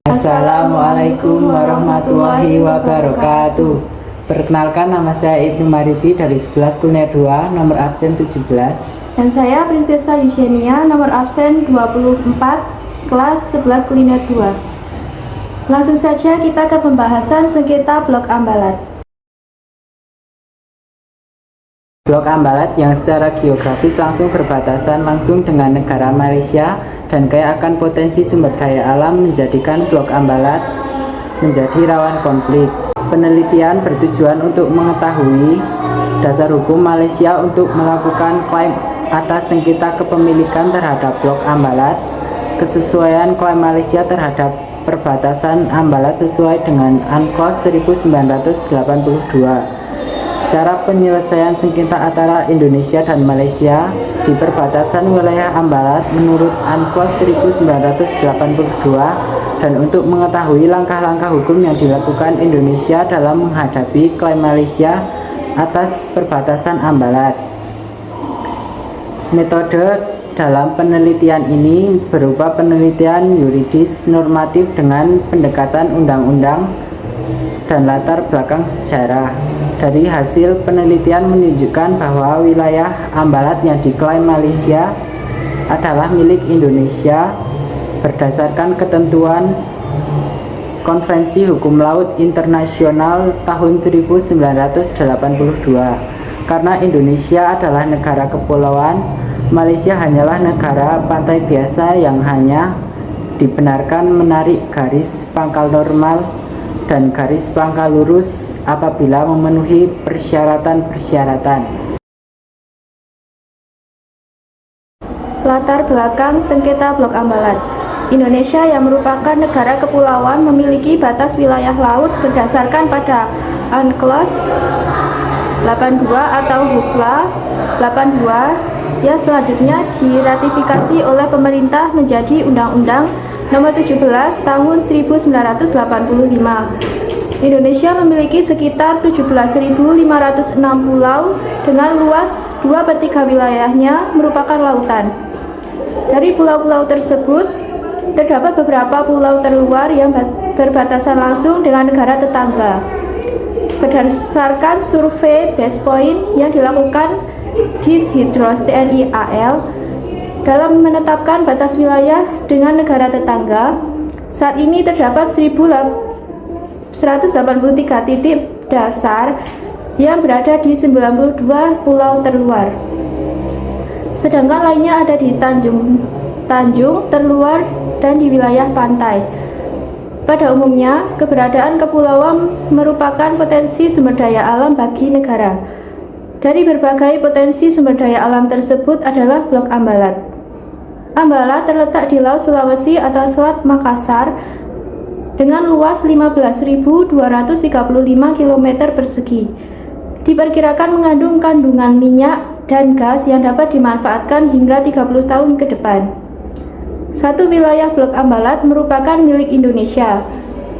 Assalamualaikum warahmatullahi wabarakatuh. Perkenalkan, nama saya Ibnu Mariti dari 11 Kuliner 2, nomor absen 17. Dan saya Prinsesa Eugenia, nomor absen 24, kelas 11 Kuliner 2. Langsung saja kita ke pembahasan sengketa Blok Ambalat. Blok Ambalat yang secara geografis langsung berbatasan langsung dengan negara Malaysia dan kaya akan potensi sumber daya alam menjadikan Blok Ambalat menjadi rawan konflik. Penelitian bertujuan untuk mengetahui dasar hukum Malaysia untuk melakukan klaim atas sengketa kepemilikan terhadap Blok Ambalat, kesesuaian klaim Malaysia terhadap perbatasan Ambalat sesuai dengan UNCLOS 1982. Cara penyelesaian sengketa antara Indonesia dan Malaysia di perbatasan wilayah Ambalat menurut UNCLOS 1982, dan untuk mengetahui langkah-langkah hukum yang dilakukan Indonesia dalam menghadapi klaim Malaysia atas perbatasan Ambalat. Metode dalam penelitian ini berupa penelitian yuridis normatif dengan pendekatan undang-undang dan latar belakang sejarah. Dari hasil penelitian menunjukkan bahwa wilayah Ambalat yang diklaim Malaysia adalah milik Indonesia berdasarkan ketentuan Konvensi Hukum Laut Internasional tahun 1982. Karena Indonesia adalah negara kepulauan, Malaysia hanyalah negara pantai biasa yang hanya dibenarkan menarik garis pangkal normal dan garis pangkal lurus apabila memenuhi persyaratan-persyaratan. Latar belakang sengketa Blok Ambalat. Indonesia yang merupakan negara kepulauan memiliki batas wilayah laut berdasarkan pada UNCLOS 82 atau HUKLA 82 yang selanjutnya diratifikasi oleh pemerintah menjadi Undang-Undang Nomor 17 Tahun 1985. Indonesia memiliki sekitar 17.506 pulau dengan luas 2/3 wilayahnya merupakan lautan. Dari pulau-pulau tersebut, terdapat beberapa pulau terluar yang berbatasan langsung dengan negara tetangga. Berdasarkan survei base point yang dilakukan Dishydros TNI AL dalam menetapkan batas wilayah dengan negara tetangga, saat ini terdapat 183 titik dasar yang berada di 92 pulau terluar. Sedangkan lainnya ada di Tanjung terluar dan di wilayah pantai. Pada umumnya, keberadaan kepulauan merupakan potensi sumber daya alam bagi negara. Dari berbagai potensi sumber daya alam tersebut adalah Blok Ambalat. Ambalat terletak di Laut Sulawesi atau Selat Makassar dengan luas 15.235 km persegi. Diperkirakan mengandung kandungan minyak dan gas yang dapat dimanfaatkan hingga 30 tahun ke depan. Satu wilayah Blok Ambalat merupakan milik Indonesia.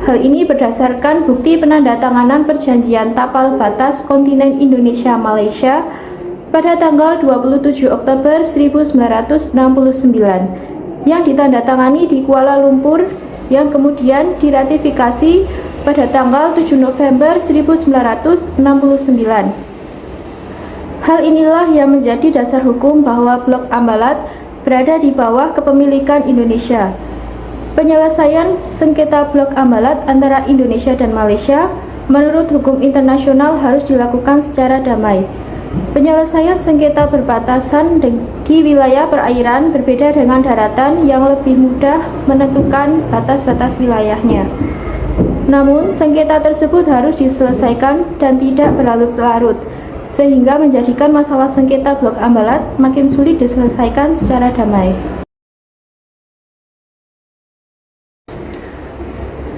Hal ini berdasarkan bukti penandatanganan perjanjian tapal batas kontinen Indonesia-Malaysia pada tanggal 27 Oktober 1969 yang ditandatangani di Kuala Lumpur, yang kemudian diratifikasi pada tanggal 7 November 1969. Hal inilah yang menjadi dasar hukum bahwa Blok Ambalat berada di bawah kepemilikan Indonesia. Penyelesaian sengketa Blok Ambalat antara Indonesia dan Malaysia menurut hukum internasional harus dilakukan secara damai. Penyelesaian sengketa perbatasan di wilayah perairan berbeda dengan daratan yang lebih mudah menentukan batas-batas wilayahnya. Namun, sengketa tersebut harus diselesaikan dan tidak berlarut-larut, sehingga menjadikan masalah sengketa Blok Ambalat makin sulit diselesaikan secara damai.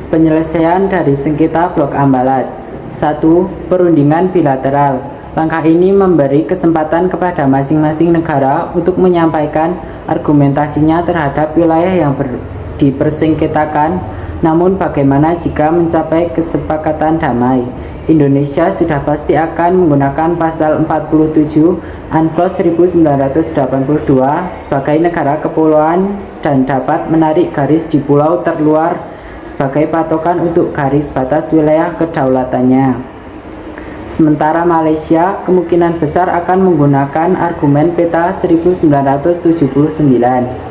Penyelesaian dari sengketa Blok Ambalat. 1. Perundingan bilateral. Langkah ini memberi kesempatan kepada masing-masing negara untuk menyampaikan argumentasinya terhadap wilayah yang dipersengketakan Namun bagaimana jika mencapai kesepakatan damai? Indonesia sudah pasti akan menggunakan pasal 47 UNCLOS 1982 sebagai negara kepulauan dan dapat menarik garis di pulau terluar sebagai patokan untuk garis batas wilayah kedaulatannya. Sementara Malaysia kemungkinan besar akan menggunakan argumen peta 1979.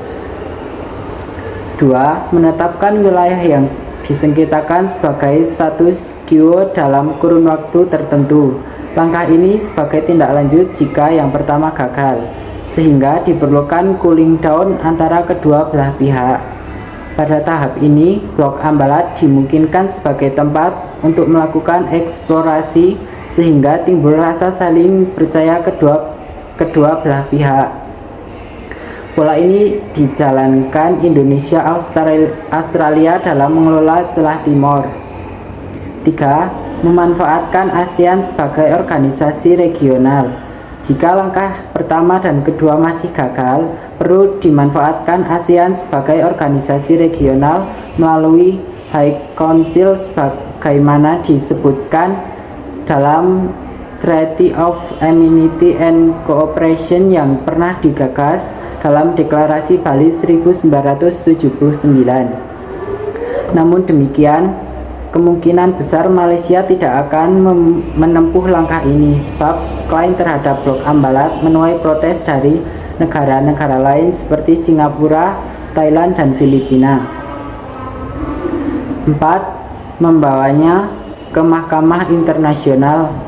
2. Menetapkan wilayah yang disengketakan sebagai status quo dalam kurun waktu tertentu. Langkah ini sebagai tindak lanjut jika yang pertama gagal, sehingga diperlukan cooling down antara kedua belah pihak. Pada tahap ini, Blok Ambalat dimungkinkan sebagai tempat untuk melakukan eksplorasi sehingga timbul rasa saling percaya kedua belah pihak. Pola ini dijalankan Indonesia Australia dalam mengelola celah Timor. 3. Memanfaatkan ASEAN sebagai organisasi regional. Jika langkah pertama dan kedua masih gagal, perlu dimanfaatkan ASEAN sebagai organisasi regional melalui High Council sebagaimana disebutkan dalam Treaty of Amity and Cooperation yang pernah digagas dalam Deklarasi Bali 1979. Namun demikian, kemungkinan besar Malaysia tidak akan menempuh langkah ini sebab klaim terhadap Blok Ambalat menuai protes dari negara-negara lain seperti Singapura, Thailand, dan Filipina. 4. Membawanya ke Mahkamah Internasional.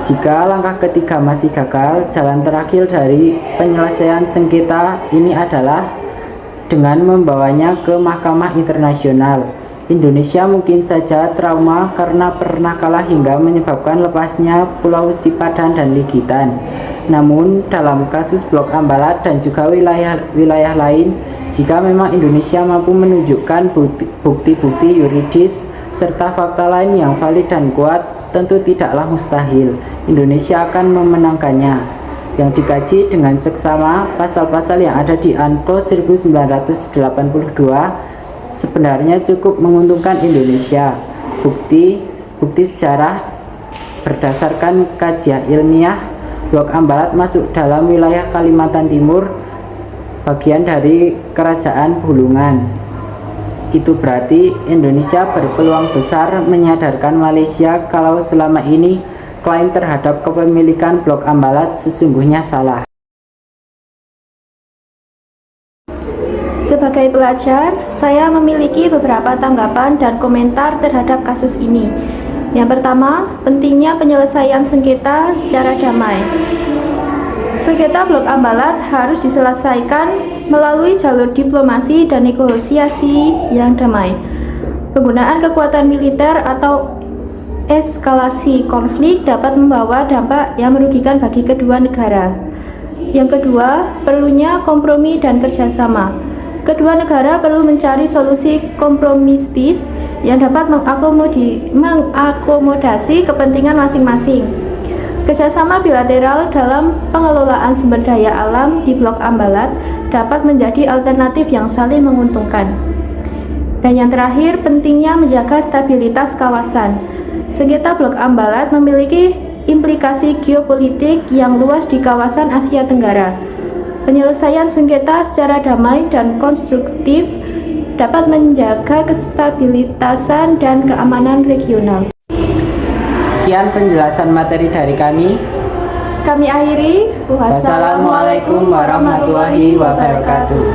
Jika langkah ketiga masih gagal, jalan terakhir dari penyelesaian sengketa ini adalah dengan membawanya ke Mahkamah Internasional. Indonesia mungkin saja trauma karena pernah kalah hingga menyebabkan lepasnya Pulau Sipadan dan Ligitan. Namun dalam kasus Blok Ambalat dan juga wilayah lain, jika memang Indonesia mampu menunjukkan bukti-bukti yuridis serta fakta lain yang valid dan kuat, tentu tidaklah mustahil Indonesia akan memenangkannya. Yang dikaji dengan seksama pasal-pasal yang ada di UNCLOS 1982 sebenarnya cukup menguntungkan Indonesia. Bukti sejarah berdasarkan kajian ilmiah, Blok Ambalat masuk dalam wilayah Kalimantan Timur, bagian dari Kerajaan Bulungan. Itu berarti Indonesia berpeluang besar menyadarkan Malaysia kalau selama ini klaim terhadap kepemilikan Blok Ambalat sesungguhnya salah. Sebagai pelajar, saya memiliki beberapa tanggapan dan komentar terhadap kasus ini. Yang pertama, pentingnya penyelesaian sengketa secara damai. Sengketa Blok Ambalat harus diselesaikan melalui jalur diplomasi dan negosiasi yang damai. Penggunaan kekuatan militer atau eskalasi konflik dapat membawa dampak yang merugikan bagi kedua negara. Yang kedua, perlunya kompromi dan kerjasama. Kedua negara perlu mencari solusi kompromistis yang dapat mengakomodasi kepentingan masing-masing. Kerjasama bilateral dalam pengelolaan sumber daya alam di Blok Ambalat dapat menjadi alternatif yang saling menguntungkan. Dan yang terakhir, pentingnya menjaga stabilitas kawasan. Sengketa Blok Ambalat memiliki implikasi geopolitik yang luas di kawasan Asia Tenggara. Penyelesaian sengketa secara damai dan konstruktif dapat menjaga kestabilitasan dan keamanan regional. Sekian penjelasan materi dari kami. Kami akhiri. Wassalamualaikum warahmatullahi wabarakatuh.